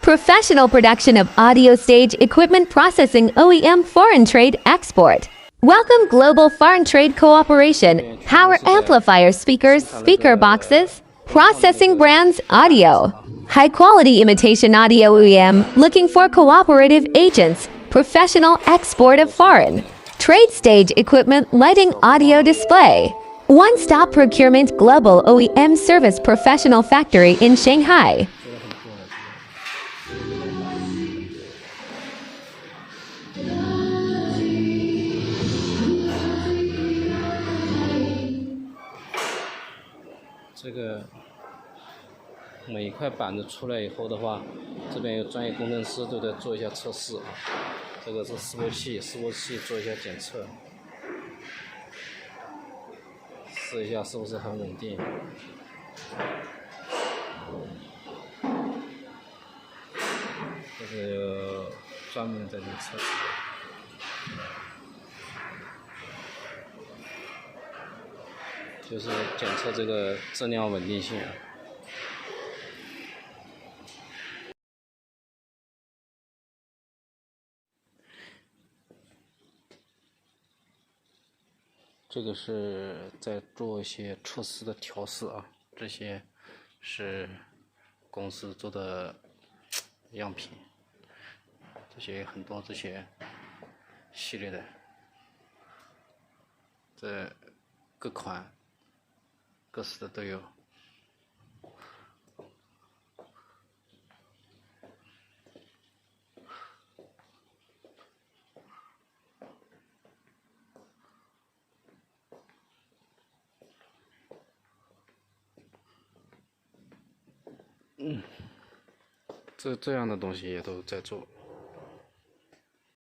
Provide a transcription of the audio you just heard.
Professional production of audio stage equipment processing OEM foreign trade export. Welcome Global Foreign Trade Cooperation, power amplifier speakers, speaker boxes, processing brands, audio. High quality imitation audio OEM looking for cooperative agents, professional export of foreign. Trade stage equipment lighting audio display. One-stop procurement global OEM service professional factory in Shanghai. 这个每一块板子出来以后的话，这边有专业工程师都在做一下测试啊。这个是示波器做一下检测，试一下是不是很稳定。这是有专门在这测试的。 就是检测这个质量稳定性啊。这个是在做一些测试的调试啊，这些是公司做的样品，这些很多这些系列的，这各款。 各式的都有。这样的东西也都在做。